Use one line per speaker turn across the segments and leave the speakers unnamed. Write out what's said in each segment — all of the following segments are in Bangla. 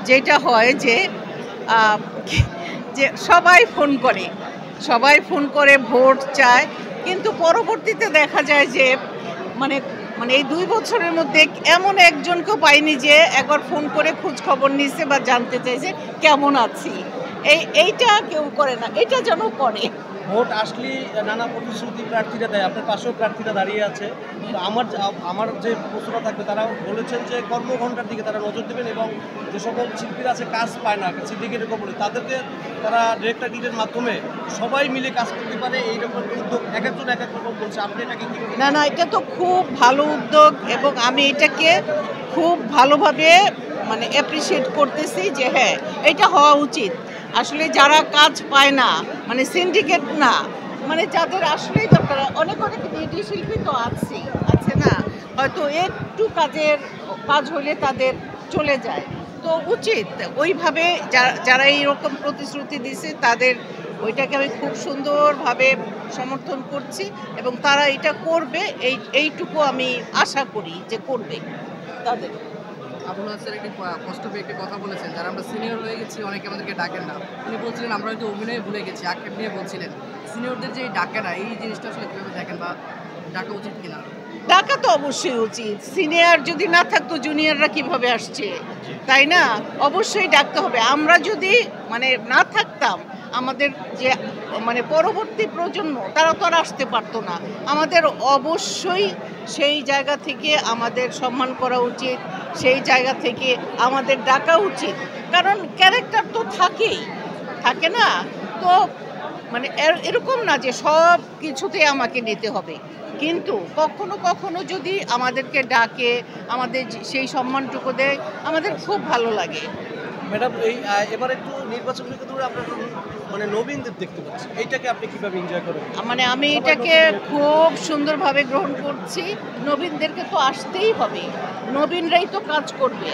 যেটা হয় যে যে সবাই ফোন করে ভোট চায়, কিন্তু পরবর্তীতে দেখা যায় যে মানে মানে এই 2 বছরের মধ্যে এমন একজনকেও পাইনি যে একবার ফোন করে খোঁজ খবর নিছে বা জানতে চাইছে কেমন আছি। এইটা কেউ করে না, এটা যেন করে।
ভোট আসলেই নানা প্রতিশ্রুতি প্রার্থীরা দেয়, আপনার পাশেও প্রার্থীরা দাঁড়িয়ে আছে। তো আমার যে প্রশ্নটা থাকবে, তারা বলেছেন যে কর্মঘণ্টার দিকে তারা নজর দেবেন এবং যে সকল শিল্পীরা আছে কাজ পায় না সিন্ডিকেটের কবলে, তাদেরকে তারা ডিরেক্টর ডিলের মাধ্যমে সবাই মিলে কাজ করতে পারে, এইরকম উদ্যোগ এক একজন এক এক রকম বলছে। আপনি এটাকে কি?
না, এটা তো খুব ভালো উদ্যোগ এবং আমি এটাকে খুব ভালোভাবে মানে অ্যাপ্রিসিয়েট করতেছি যে হ্যাঁ, এটা হওয়া উচিত। আসলে যারা কাজ পায় না, মানে সিন্ডিকেট না, মানে যাদের আসলেই দরকার, অনেক ভিডিও শিল্পী তো আছে না, হয়তো একটু কাজ হলে তাদের চলে যায়। তো উচিত ওইভাবে যারা এইরকম প্রতিশ্রুতি দিছে তাদের ওইটাকে আমি খুব সুন্দরভাবে সমর্থন করছি এবং তারা এটা করবে, এইটুকু আমি আশা করি যে করবে তাদের।
আবুল হাসান একটি কষ্ট পেয়ে একটি কথা বলেছেন, যারা আমরা সিনিয়র হয়ে গেছি অনেকে আমাদেরকে ডাকেন না। উনি বলছিলেন আমরা হয়তো অভিনয়ে ভুলে গেছি, আক্ষেপ নিয়ে বলছিলেন সিনিয়রদের যে ডাকে না, এই জিনিসটা আসলে কীভাবে দেখেন বা ডাকা উচিত কিনা?
ডাকা তো অবশ্যই উচিত। সিনিয়র যদি না থাকতো জুনিয়ররা কিভাবে আসছে, তাই না? অবশ্যই ডাকতে হবে। আমরা যদি মানে না থাকতাম, আমাদের যে মানে পরবর্তী প্রজন্ম তারা তো আর আসতে পারতো না। আমাদের অবশ্যই সেই জায়গা থেকে আমাদের সম্মান করা উচিত, সেই জায়গা থেকে আমাদের ডাকা উচিত। কারণ ক্যারেক্টার তো থাকে না? তো মানে এরকম না যে সব কিছুতে আমাকে নিতে হবে, কিন্তু কখনো কখনো যদি আমাদেরকে ডাকে, আমাদের সেই সম্মানটুকু দেয়, আমাদের খুব ভালো লাগে।
ম্যাডাম, এবার একটু নির্বাচনের ক্ষেত্রে আমরা মানে নবীনদের দেখতে পাচ্ছি, এইটাকে আপনি কিভাবে এনজয় করেন?
মানে আমি এটাকে খুব সুন্দরভাবে গ্রহণ করছি। নবীনদেরকে তো আসতেই হবে, নবীনরাই তো কাজ করবে,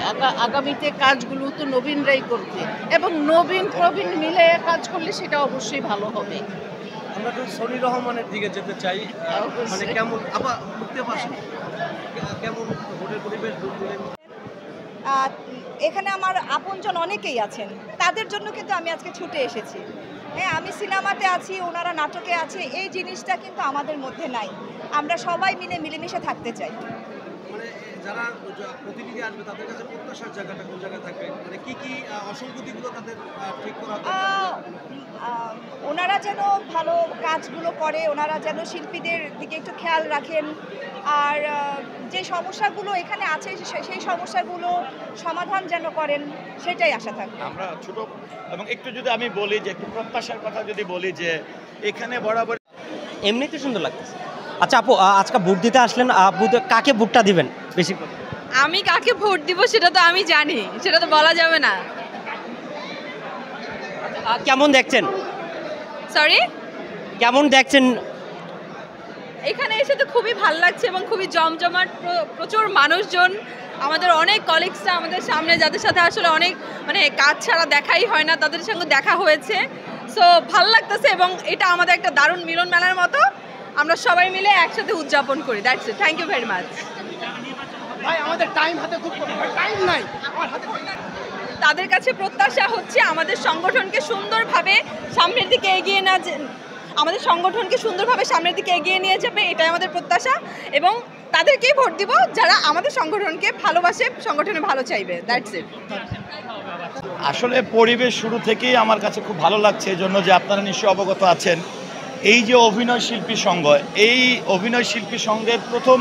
আগামীতে কাজগুলো তো নবীনরাই করবে এবং নবীন প্রবীণ মিলে কাজ করলে সেটা অবশ্যই ভালো হবে।
আমরা তো সনি রহমানের দিকে যেতে চাই, মানে কেমন আবার উঠতে পারছেন, কেমন ভোটের পরিবেশ?
এখানে আমার আপনজন অনেকেই আছেন, তাদের জন্য কিন্তু আমি আজকে ছুটে এসেছি। হ্যাঁ, আমি সিনেমাতে আছি, ওনারা নাটকে আছে, এই জিনিসটা কিন্তু আমাদের মধ্যে নাই। আমরা সবাই মিলেমিশে থাকতে চাই।
মানে যারা প্রতিনিধি আসবে তাদের কাছে প্রত্যাশার জায়গাটা কোন জায়গায় থাকবে, মানে কি অসংগতিগুলো তাদের ঠিক করা
ওনারা যেন ভালো কাজগুলো করে, ওনারা যেন শিল্পীদের দিকে একটু খেয়াল রাখেন, আর যে সমস্যাগুলো এখানে আছে সেই সমস্যাগুলো সমাধান যেন করেন, সেটাই আশা থাকবে।
আমরা ছোট এবং একটু যদি আমি বলি যে একটু প্রত্যাশার কথা যদি বলি যে এখানে বরাবর
এমনিতে সুন্দর লাগতেছে। আচ্ছা আপু, আজকে ভোট দিতে আসলেন, কাকে ভোটটা দিবেন বেশি করে?
আমি কাকে ভোট দিব সেটা তো আমি জানি, সেটা তো বলা যাবে না।
কেমন দেখছেন?
সরি,
কেমন দেখছেন?
এখানে এসে তো খুবই ভালো লাগছে এবং খুবই জমজমাট, প্রচুর মানুষজন, আমাদের অনেক কলিগসরা আমাদের সামনে, যাদের সাথে আসলে অনেক মানে কাজ ছাড়া দেখাই হয় না, তাদের সঙ্গে দেখা হয়েছে। সো ভালো লাগতেছে এবং এটা আমাদের একটা দারুণ মিলন মেলার মতো, আমরা সবাই মিলে একসাথে উদযাপন করি। That's it, thank you very much.
ভাই, আমাদের টাইম হাতে খুব কম, টাইম নাই আমার হাতে।
তাদের কাছে প্রত্যাশা হচ্ছে আমাদের সংগঠনকে সুন্দরভাবে সামনের দিকে এগিয়ে আমাদের সংগঠনকে সুন্দরভাবে সামনের দিকে এগিয়ে নিয়ে যাবে, এটাই আমাদের প্রত্যাশা, এবং তাদেরকেই ভোট দিব যারা আমাদের সংগঠনকে ভালোবাসে, সংগঠনে ভালো চাইবে। That's it.
আসলে পরিবেশ শুরু থেকেই আমার কাছে খুব ভালো লাগছে, এই জন্য যে আপনারা নিশ্চয়ই অবগত আছেন, এই যে অভিনয় শিল্পী সংঘ, এই অভিনয় শিল্পী সংঘের প্রথম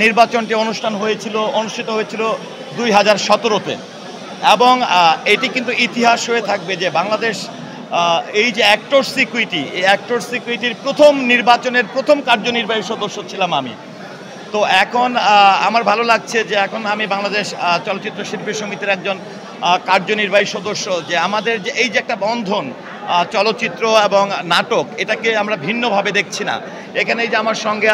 নির্বাচনটি অনুষ্ঠিত হয়েছিল 2017-তে, এবং এটি কিন্তু ইতিহাস হয়ে থাকবে যে বাংলাদেশ এই যে অ্যাক্টরস ইকুইটি, এই অ্যাক্টরস ইকুইটির প্রথম নির্বাচনের প্রথম কার্যনির্বাহী সদস্য ছিলাম আমি। তো এখন আমার ভালো লাগছে যে এখন আমি বাংলাদেশ চলচ্চিত্র শিল্পী সমিতির একজন কার্যনির্বাহী সদস্য, যে আমাদের যে এই যে একটা বন্ধন চলচ্চিত্র এবং নাটক, এটাকে আমরা ভিন্নভাবে দেখছি না। এখানে এই যে আমার সঙ্গে